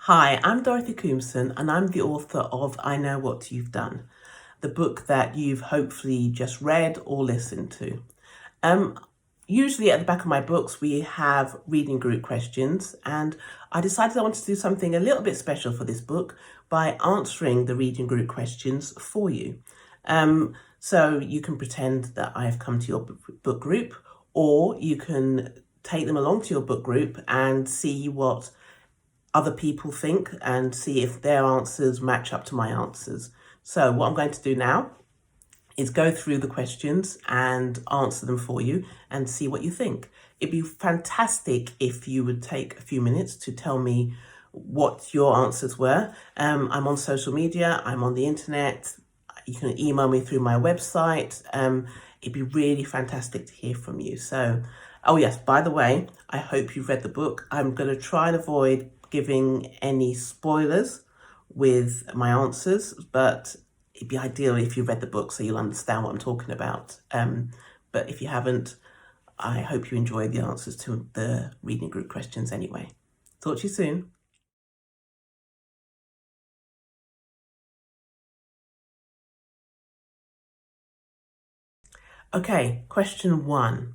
Hi, I'm Dorothy Koomson and I'm the author of I Know What You've Done, the book that you've hopefully just read or listened to. Usually at the back of my books we have reading group questions, and I decided I wanted to do something a little bit special for this book by answering the reading group questions for you. So you can pretend that I've come to your book group, or you can take them along to your book group and see what other people think and see if their answers match up to my answers. So what I'm going to do now is go through the questions and answer them for you and see what you think. It'd be fantastic if you would take a few minutes to tell me what your answers were. I'm on social media, I'm on the internet, you can email me through my website. It'd be really fantastic to hear from you. So, oh yes, by the way, I hope you've read the book. I'm going to try and avoid giving any spoilers with my answers, but it'd be ideal if you read the book so you'll understand what I'm talking about. But if you haven't, I hope you enjoy the answers to the reading group questions anyway. Talk to you soon. Okay, question 1.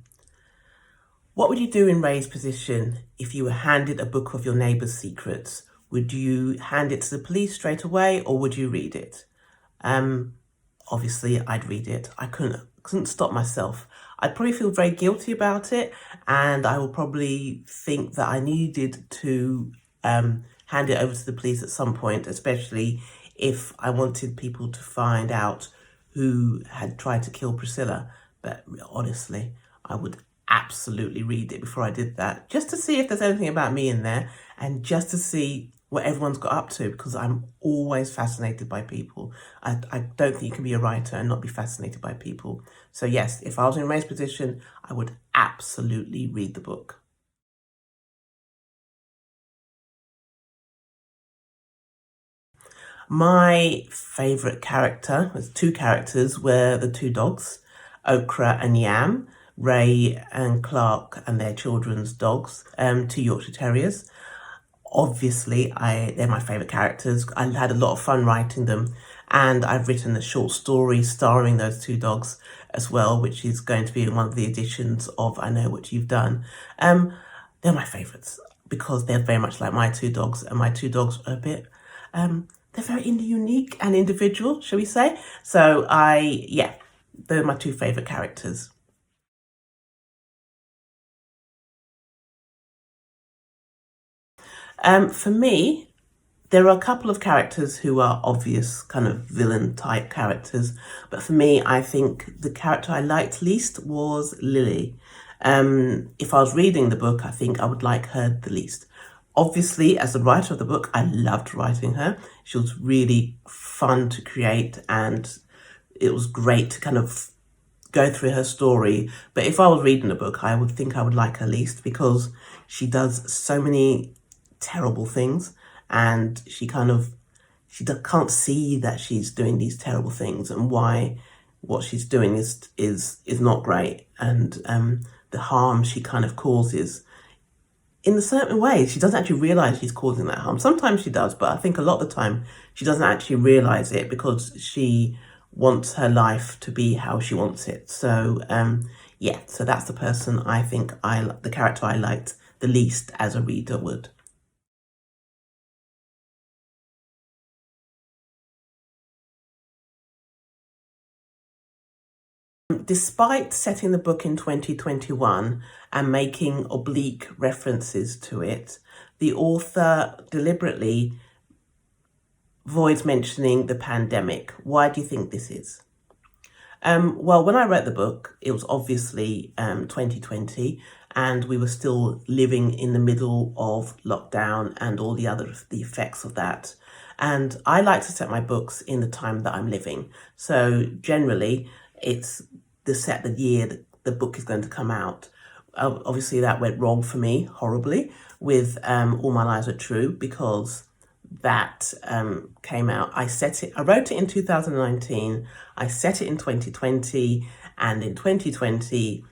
What would you do in Ray's position if you were handed a book of your neighbour's secrets? Would you hand it to the police straight away, or would you read it? Obviously I'd read it. I couldn't stop myself. I'd probably feel very guilty about it, and I would probably think that I needed to hand it over to the police at some point, especially if I wanted people to find out who had tried to kill Priscilla. But honestly, I would absolutely read it before I did that, just to see if there's anything about me in there and just to see what everyone's got up to, because I'm always fascinated by people. I don't think you can be a writer and not be fascinated by people. So yes, if I was in Ray's position, I would absolutely read the book. My favourite character, there's two characters, were the two dogs, Okra and Yam, Ray and Clark and their children's dogs, two Yorkshire Terriers. Obviously, they're my favourite characters. I had a lot of fun writing them, and I've written a short story starring those two dogs as well, which is going to be one of the editions of I Know What You've Done. They're my favourites because they're very much like my two dogs, and my two dogs are a bit, they're very unique and individual, shall we say. So yeah, they're my two favourite characters. For me, there are a couple of characters who are obvious kind of villain type characters, but for me, I think the character I liked least was Lily. If I was reading the book, I think I would like her the least. Obviously, as the writer of the book, I loved writing her. She was really fun to create, and it was great to kind of go through her story. But if I was reading the book, I would think I would like her least, because she does so many terrible things, and she can't see that she's doing these terrible things and why what she's doing is not great, and the harm she kind of causes in a certain way. She doesn't actually realize she's causing that harm. Sometimes she does, but I think a lot of the time she doesn't actually realize it because she wants her life to be how she wants it. So yeah, so that's the person I think the character I liked the least as a reader would. Despite setting the book in 2021 and making oblique references to it, the author deliberately avoids mentioning the pandemic. Why do you think this is? Well, when I wrote the book, it was obviously 2020, and we were still living in the middle of lockdown and all the effects of that. And I like to set my books in the time that I'm living. So generally, it's the year that the book is going to come out. Obviously, that went wrong for me horribly with All My Lies Are True, because that came out. I wrote it in 2019, I set it in 2020, and in 2020,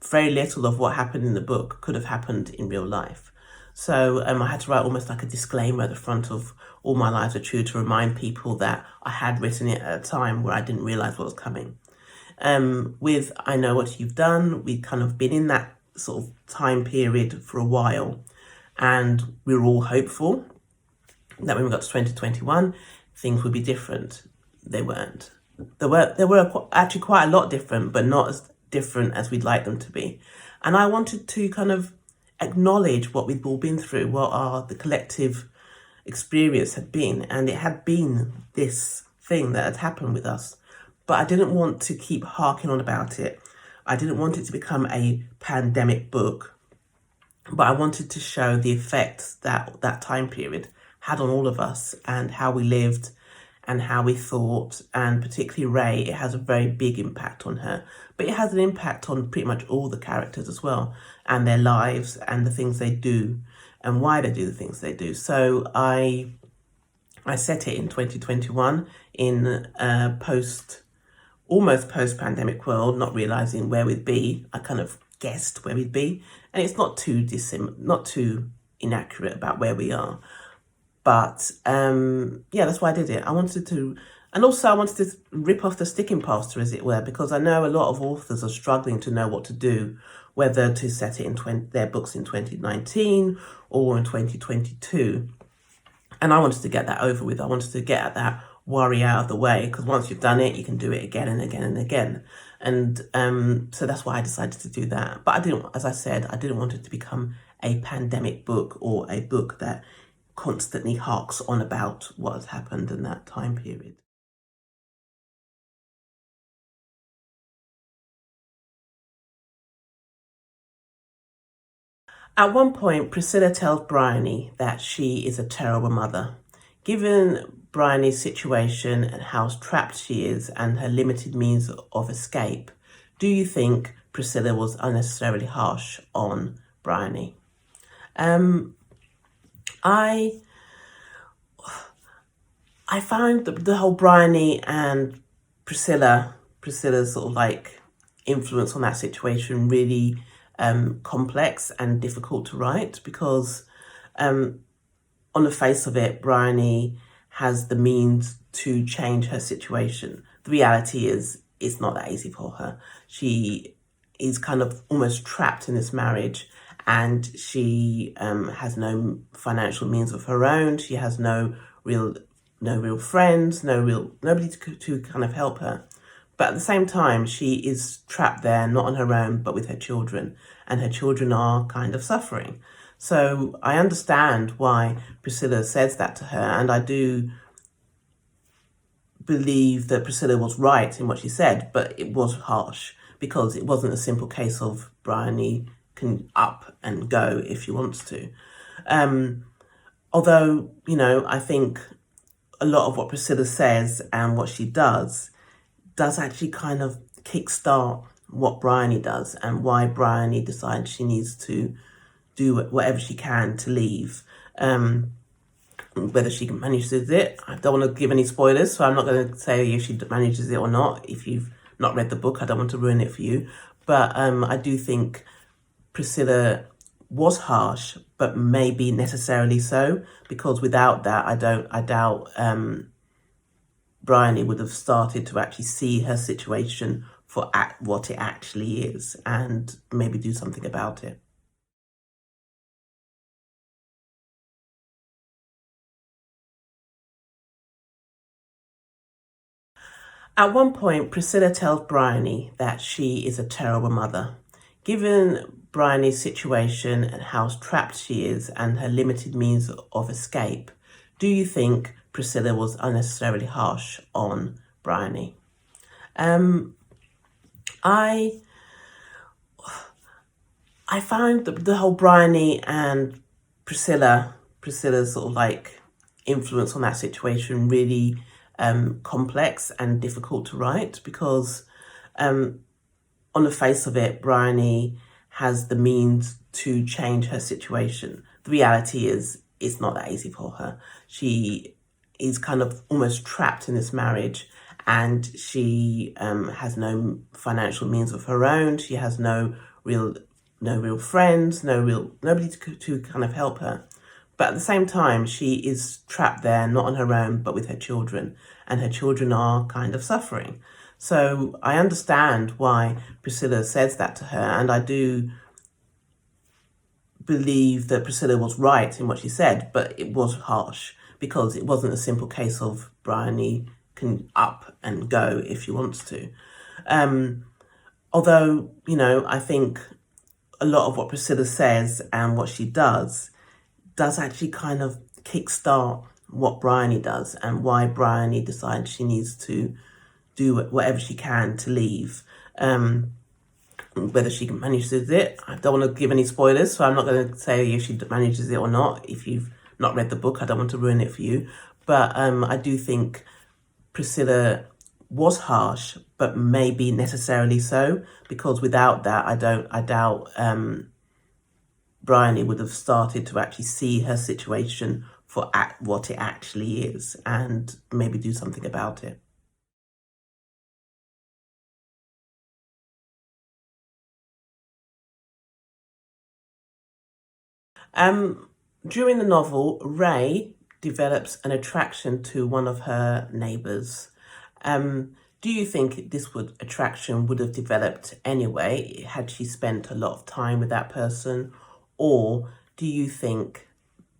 very little of what happened in the book could have happened in real life. So I had to write almost like a disclaimer at the front of All My Lives Are True to remind people that I had written it at a time where I didn't realise what was coming. With I Know What You've Done, we'd kind of been in that sort of time period for a while, and we were all hopeful that when we got to 2021, things would be different. They weren't. They were actually quite a lot different, but not as different as we'd like them to be. And I wanted to kind of acknowledge what we've all been through, what the collective experience had been. And it had been this thing that had happened with us. But I didn't want to keep harking on about it. I didn't want it to become a pandemic book, but I wanted to show the effects that that time period had on all of us and how we lived and how we thought, and particularly Ray. It has a very big impact on her, but it has an impact on pretty much all the characters as well, and their lives and the things they do and why they do the things they do. So I set it in 2021 in a almost post-pandemic world, not realising where we'd be. I kind of guessed where we'd be, and it's not too inaccurate about where we are. But yeah, that's why I did it. I wanted to rip off the sticking plaster, as it were, because I know a lot of authors are struggling to know what to do, whether to set it in their books in 2019 or in 2022. And I wanted to get that over with. I wanted to get that worry out of the way, because once you've done it, you can do it again and again and again. And so that's why I decided to do that. But I didn't, as I said, I didn't want it to become a pandemic book or a book that constantly harks on about what has happened in that time period. At one point, Priscilla tells Bryony that she is a terrible mother. Given Bryony's situation and how trapped she is and her limited means of escape, do you think Priscilla was unnecessarily harsh on Bryony? I found the whole Bryony and Priscilla's sort of like influence on that situation really complex and difficult to write, because on the face of it, Bryony has the means to change her situation. The reality is it's not that easy for her. She is kind of almost trapped in this marriage, and she has no financial means of her own. She has no real friends, nobody to kind of help her. But at the same time, she is trapped there, not on her own, but with her children, and her children are kind of suffering. So I understand why Priscilla says that to her, and I do believe that Priscilla was right in what she said, but it was harsh, because it wasn't a simple case of Bryony can up and go if she wants to. Although, I think a lot of what Priscilla says and what she does actually kind of kickstart what Bryony does, and why Bryony decides she needs to do whatever she can to leave. Whether she manages it, I don't want to give any spoilers, so I'm not going to say if she manages it or not. If you've not read the book, I don't want to ruin it for you. But I do think Priscilla was harsh, but maybe necessarily so, because without that, I doubt Bryony would have started to actually see her situation for what it actually is, and maybe do something about it. At one point, Priscilla tells Bryony that she is a terrible mother. Given Bryony's situation and how trapped she is and her limited means of escape, do you think Priscilla was unnecessarily harsh on Bryony? I found the whole Bryony and Priscilla's sort of like influence on that situation really complex and difficult to write, because on the face of it, Bryony has the means to change her situation. The reality is it's not that easy for her. She is kind of almost trapped in this marriage, and she has no financial means of her own. She has no real no real friends, nobody to kind of help her. But at the same time, she is trapped there, not on her own, but with her children, and her children are kind of suffering. So I understand why Priscilla says that to her, and I do believe that Priscilla was right in what she said, but it was harsh because it wasn't a simple case of Bryony can up and go if she wants to. Although, I think a lot of what Priscilla says and what she does actually kind of kickstart what Bryony does and why Bryony decides she needs to do whatever she can to leave. Whether she manages it, I don't want to give any spoilers, so I'm not going to say if she manages it or not. If you've not read the book, I don't want to ruin it for you. But I do think Priscilla was harsh, but maybe necessarily so, because without that, I doubt Bryony would have started to actually see her situation for what it actually is and maybe do something about it. During the novel, Ray develops an attraction to one of her neighbours. Do you think this attraction would have developed anyway had she spent a lot of time with that person? Or do you think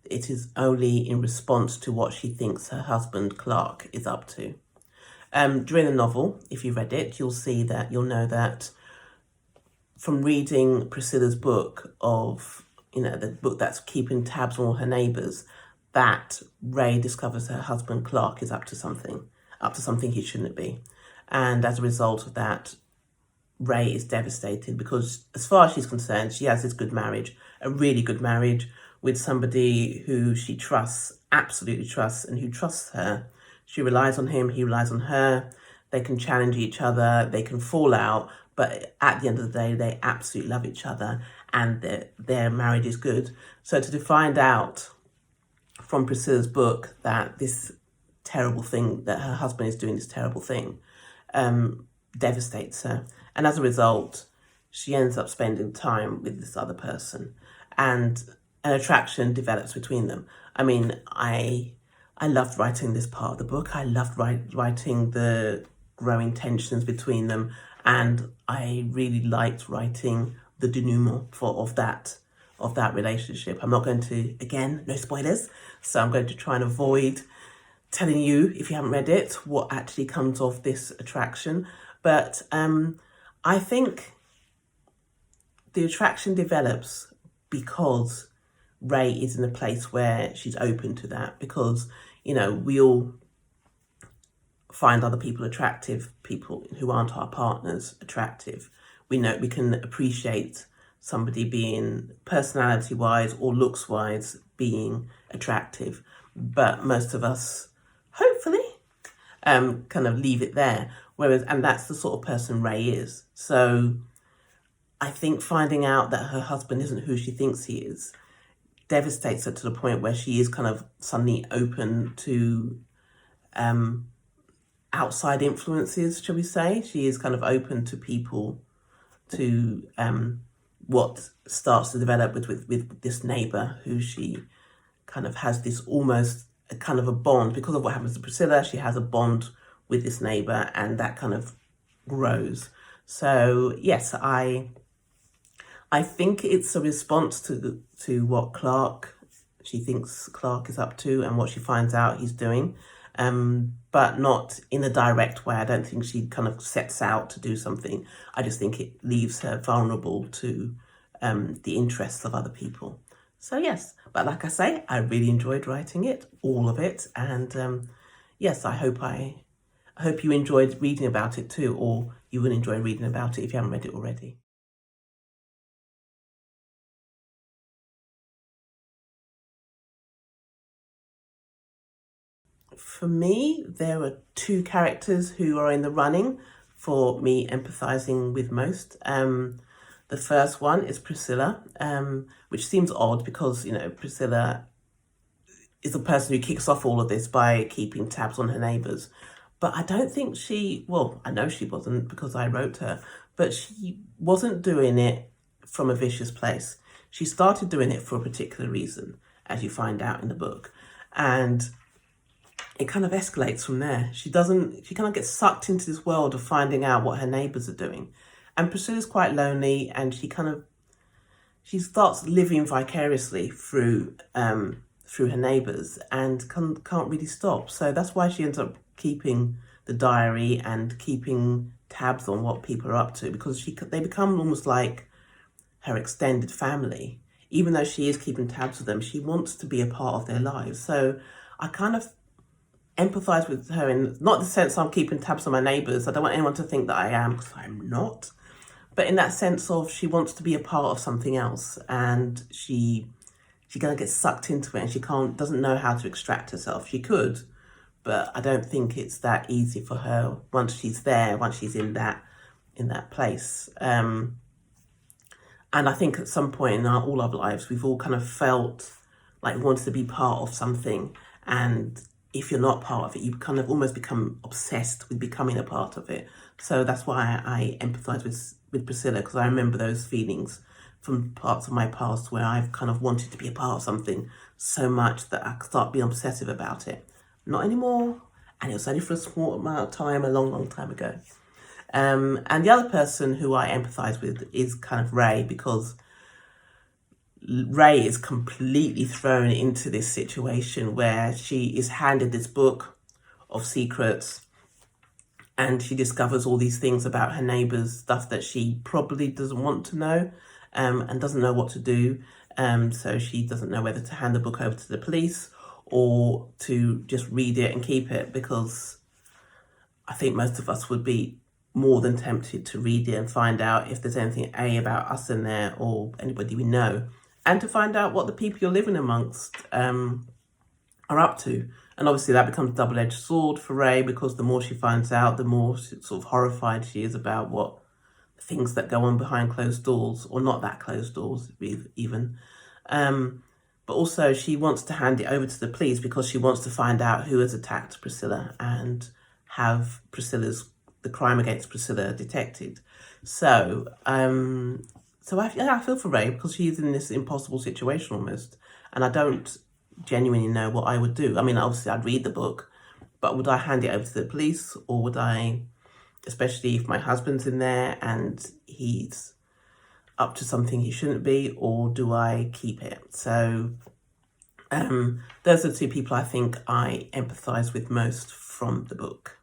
it is only in response to what she thinks her husband, Clark, is up to? During the novel, if you read it, you'll know that from reading Priscilla's book of, the book that's keeping tabs on all her neighbours, that Ray discovers her husband, Clark, is up to something he shouldn't be. And as a result of that, Ray is devastated because as far as she's concerned, she has this good marriage, a really good marriage with somebody who she trusts, absolutely trusts, and who trusts her. She relies on him, he relies on her. They can challenge each other, they can fall out, but at the end of the day, they absolutely love each other and their marriage is good. So to find out from Priscilla's book that this terrible thing, that her husband is doing this terrible thing, devastates her. And as a result, she ends up spending time with this other person and an attraction develops between them. I mean, I loved writing this part of the book. I loved writing the growing tensions between them. And I really liked writing the denouement of that relationship. I'm not going to, again, no spoilers. So I'm going to try and avoid telling you, if you haven't read it, what actually comes of this attraction. But I think the attraction develops because Ray is in a place where she's open to that, because, we all find other people attractive, people who aren't our partners attractive. We know we can appreciate somebody being personality-wise or looks-wise being attractive, but most of us, hopefully, kind of leave it there. And that's the sort of person Ray is. So I think finding out that her husband isn't who she thinks he is devastates her to the point where she is kind of suddenly open to outside influences, shall we say. She is kind of open to people, to what starts to develop with this neighbour who she kind of has this almost a kind of a bond. Because of what happens to Priscilla, she has a bond with this neighbour and that kind of grows. So yes, I think it's a response to what she thinks Clark is up to and what she finds out he's doing, but not in a direct way. I don't think she kind of sets out to do something. I just think it leaves her vulnerable to the interests of other people. So yes, but like I say, I really enjoyed writing it, all of it, and yes, I hope you enjoyed reading about it too, or you will enjoy reading about it if you haven't read it already. For me, there are two characters who are in the running for me empathising with most. The first one is Priscilla, which seems odd because, Priscilla is the person who kicks off all of this by keeping tabs on her neighbours. But I don't think I know she wasn't because I wrote her, but she wasn't doing it from a vicious place. She started doing it for a particular reason, as you find out in the book. And it kind of escalates from there. She kind of gets sucked into this world of finding out what her neighbours are doing. And Priscilla's quite lonely, and she starts living vicariously through her neighbours and can't really stop. So that's why she ends up keeping the diary and keeping tabs on what people are up to, because they become almost like her extended family. Even though she is keeping tabs with them, she wants to be a part of their lives. So I kind of empathise with her, in not the sense I'm keeping tabs on my neighbours. I don't want anyone to think that I am, because I'm not. But in that sense of she wants to be a part of something else, and she kind of gets sucked into it, and she doesn't know how to extract herself. She could, but I don't think it's that easy for her once she's there, once she's in that place. And I think at some point in all our lives, we've all kind of felt like we wanted to be part of something. And if you're not part of it, you kind of almost become obsessed with becoming a part of it. So that's why I empathise with Priscilla, because I remember those feelings from parts of my past where I've kind of wanted to be a part of something so much that I start being obsessive about it. Not anymore. And it was only for a small amount of time, a long, long time ago. And the other person who I empathise with is kind of Ray, because Ray is completely thrown into this situation where she is handed this book of secrets, and she discovers all these things about her neighbours, stuff that she probably doesn't want to know, and doesn't know what to do. So she doesn't know whether to hand the book over to the police or to just read it and keep it, because I think most of us would be more than tempted to read it and find out if there's anything about us in there or anybody we know, and to find out what the people you're living amongst are up to. And obviously that becomes a double-edged sword for Ray, because the more she finds out, the more sort of horrified she is about what things that go on behind closed doors, or not that closed doors even. But also she wants to hand it over to the police because she wants to find out who has attacked Priscilla and have the crime against Priscilla detected. So I feel for Ray, because she's in this impossible situation almost, and I don't genuinely know what I would do. I mean, obviously I'd read the book, but would I hand it over to the police, or would I, especially if my husband's in there and he's up to something he shouldn't be, or do I keep it? So those are the two people I think I empathise with most from the book.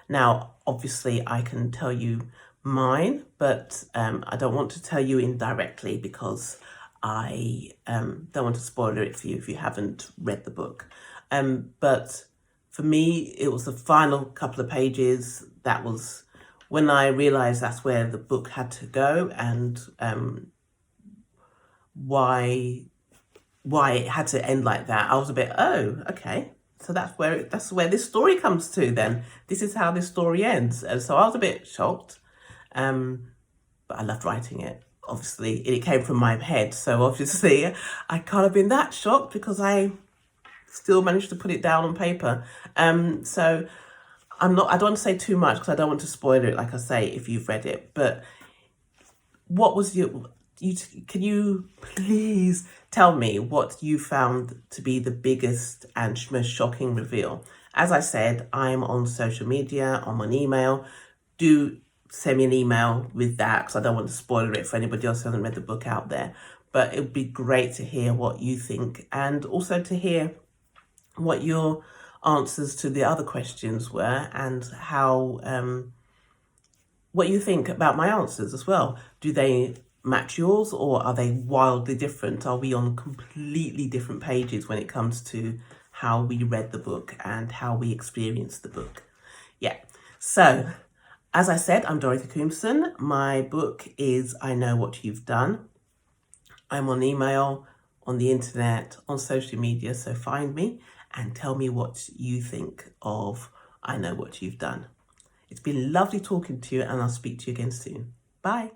Now, obviously I can tell you mine, but I don't want to tell you indirectly, because I don't want to spoil it for you if you haven't read the book. But for me, it was the final couple of pages. That was when I realised that's where the book had to go, and why it had to end like that. I was a bit, oh, okay. So that's where this story comes to then. This is how this story ends. And so I was a bit shocked. But I loved writing it. Obviously, it came from my head. So obviously, I can't have been that shocked, because I still managed to put it down on paper. So I don't want to say too much, because I don't want to spoil it, like I say, if you've read it. But what was can you please tell me what you found to be the biggest and most shocking reveal? As I said, I'm on social media, I'm on email. Do send me an email with that, because I don't want to spoil it for anybody else who hasn't read the book out there. But it would be great to hear what you think, and also to hear what your answers to the other questions were, and how what you think about my answers as well. Do they match yours, or are they wildly different? Are we on completely different pages when it comes to how we read the book and how we experienced the book? Yeah. So, as I said, I'm Dorothy Koomson. My book is I Know What You've Done. I'm on email, on the internet, on social media, so find me and tell me what you think of I Know What You've Done. It's been lovely talking to you, and I'll speak to you again soon. Bye.